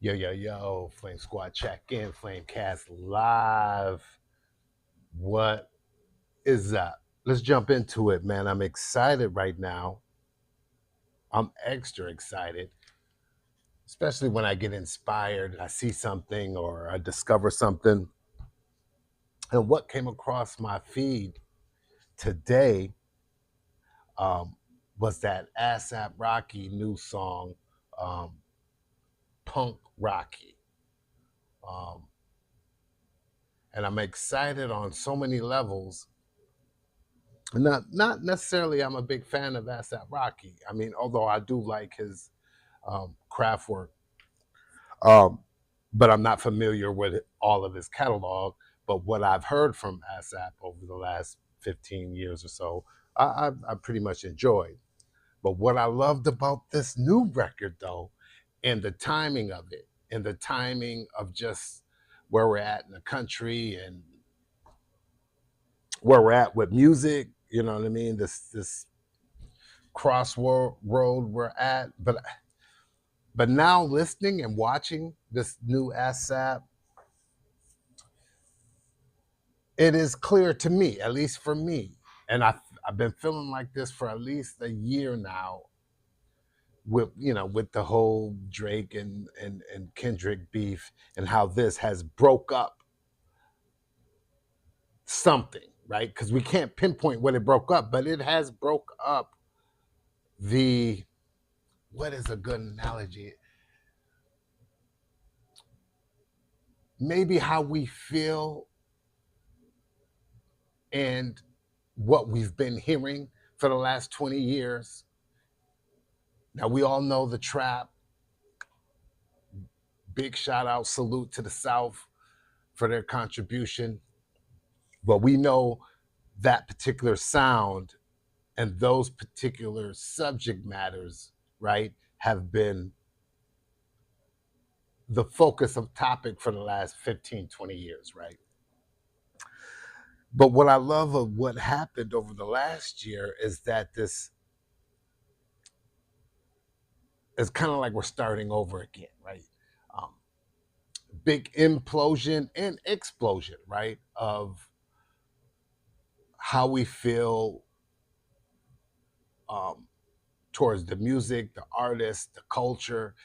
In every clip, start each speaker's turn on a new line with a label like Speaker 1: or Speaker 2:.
Speaker 1: Yo, yo, yo, Flame Squad check in, Flamecast live. What is up? Let's jump into it, man. I'm excited right now. I'm extra excited, especially when I get inspired, I see something or I discover something. And what came across my feed today um, was that Asap Rocky new song, um, Punk Rocky. Um, and I'm excited on so many levels. Not necessarily I'm a big fan of ASAP Rocky. I mean, although I do like his craft work, um, but I'm not familiar with all of his catalog. But what I've heard from ASAP over the last 15 years or so, I pretty much enjoyed. But what I loved about this new record, though, and the timing of it, and the timing of just where we're at in the country and where we're at with music, you know what I mean? This crossroad we're at. But now listening and watching this new ASAP, it is clear to me, at least for me, and I've been feeling like this for at least a year now, with the whole Drake and Kendrick beef and how this has broke up something, right? Because we can't pinpoint what it broke up, but it has broke up the what is a good analogy? Maybe how we feel and what we've been hearing for the last 20 years. Now, we all know the trap. Big shout out, salute to the South for their contribution. But we know that particular sound and those particular subject matters, right, have been the focus of topic for the last 15, 20 years, right? But what I love of what happened over the last year is that this is kind of like we're starting over again, right? Um, Big implosion and explosion, right? Of how we feel um, towards the music, the artist, the culture.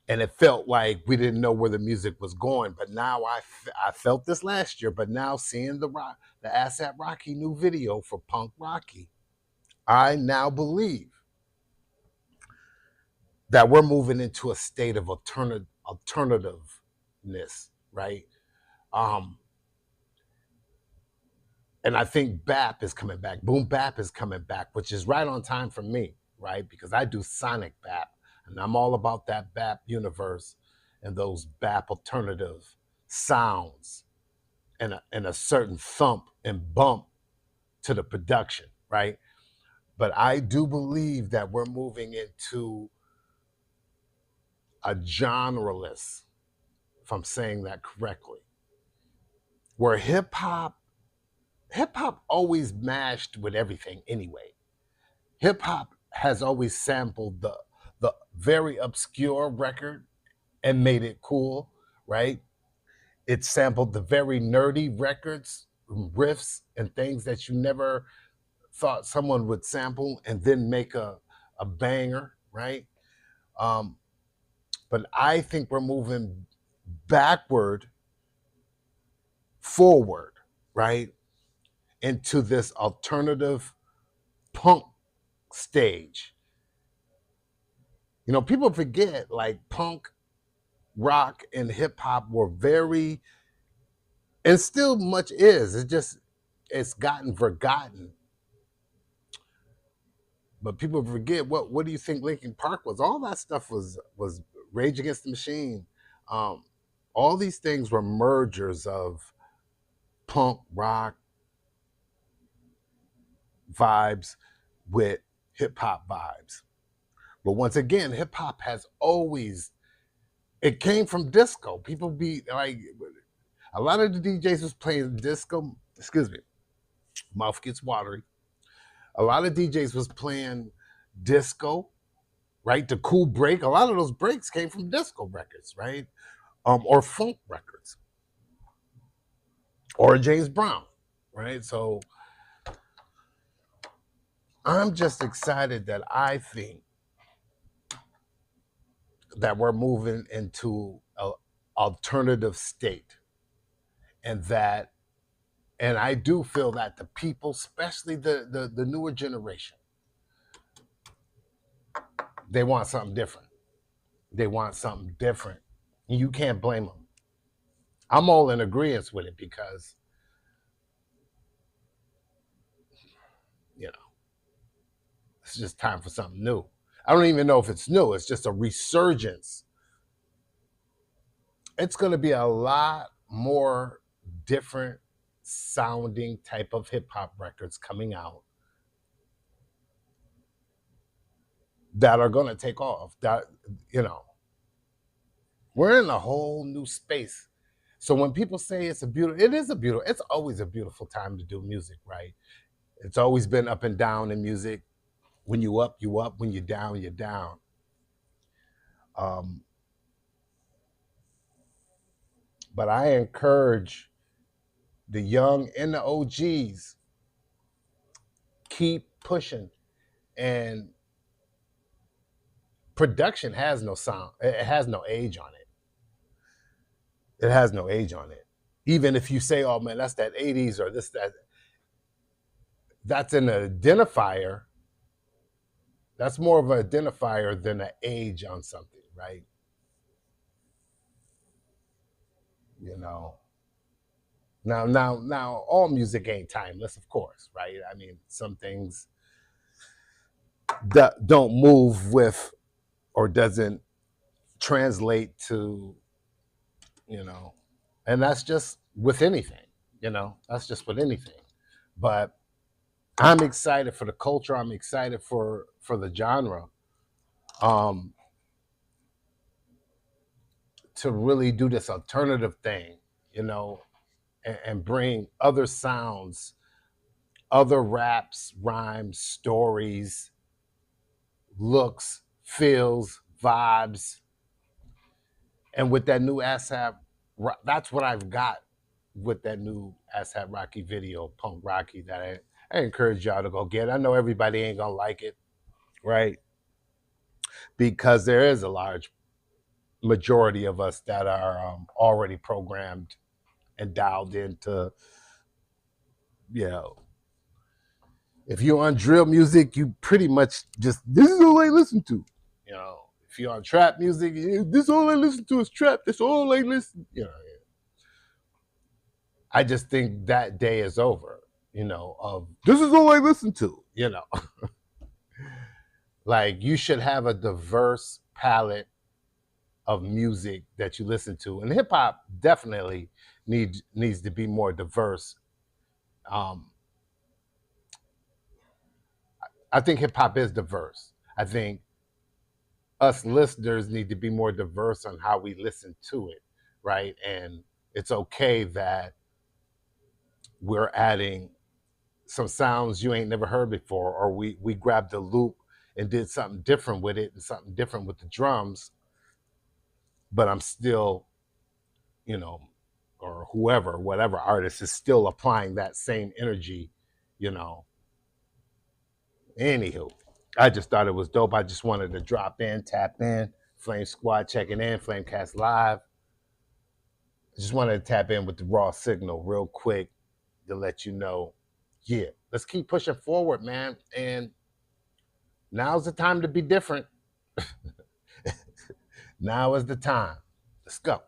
Speaker 1: And it felt like we didn't know where the music was going. But now I felt this last year, but now seeing the ASAP Rocky new video for Punk Rocky, I now believe that we're moving into a state of alternativeness, right? Um, and I think BAP is coming back. Boom BAP is coming back, which is right on time for me, right? Because I do sonic BAP, and I'm all about that BAP universe and those BAP alternative sounds and a certain thump and bump to the production, right? But I do believe that we're moving into a genreless, if I'm saying that correctly, where hip hop always mashed with everything anyway. Hip hop has always sampled the very obscure record and made it cool, right? It sampled the very nerdy records, riffs, and things that you never thought someone would sample and then make a banger, right? Um, but I think we're moving backward, forward, right? Into this alternative punk stage. You know, people forget like punk, rock, and hip hop were very, and still much is. It's gotten forgotten. But people forget what do you think Linkin Park was? All that stuff was Rage Against the Machine. Um, all these things were mergers of punk rock vibes with hip hop vibes. But once again, hip hop has always it came from disco. People be like a lot of the DJs was playing disco. Excuse me, mouth gets watery. A lot of DJs was playing disco, right? The cool break, a lot of those breaks came from disco records, right? Or funk records, or James Brown, right? So I'm just excited that I think that we're moving into a alternative state, and that, and I do feel that the people, especially the newer generation, they want something different. They want something different. You can't blame them. I'm all in agreement with it because, you know, it's just time for something new. I don't even know if it's new. It's just a resurgence. It's going to be a lot more different sounding type of hip hop records coming out that are going to take off. That, you know, we're in a whole new space. So when people say it's a beautiful, it is a beautiful, it's always a beautiful time to do music, right? It's always been up and down in music. When you up, you up. When you're down, you're down. Um, but I encourage the young and the OGs, keep pushing. And production has no sound. It has no age on it. It has no age on it. Even if you say, "Oh man, that's that '80s" or this that, that's an identifier. That's more of an identifier than an age on something, right? You know. Now, all music ain't timeless, of course, right? I mean, some things that don't move with or doesn't translate to, you know, and that's just with anything, that's just with anything. But I'm excited for the culture. I'm excited for the genre, um, to really do this alternative thing, and bring other sounds, other raps, rhymes, stories, looks, feels, vibes. And with that new ASAP, that's what I've got with that new ASAP Rocky video, Punk Rocky, that I encourage y'all to go get. I know everybody ain't gonna like it, right? Because there is a large majority of us that are already programmed and dialed into, you know, if you're on drill music, you pretty much just, this is all I listen to. If you're on trap music, this is all I listen to is trap. That's all I listen. I just think that day is over. Of this is all I listen to. Like you should have a diverse palette of music that you listen to, and hip hop definitely needs to be more diverse. Um, I think hip hop is diverse. I think us listeners need to be more diverse on how we listen to it, right? And it's okay that we're adding some sounds you ain't never heard before, or we grabbed the loop and did something different with it and something different with the drums, but I'm still, you know, or whatever artist is still applying that same energy, you know. Anywho, I just thought it was dope. I just wanted to drop in, tap in. Flame Squad checking in, Flamecast Live. I just wanted to tap in with the raw signal real quick to let you know, yeah, let's keep pushing forward, man. And now's the time to be different. Now is the time. Let's go.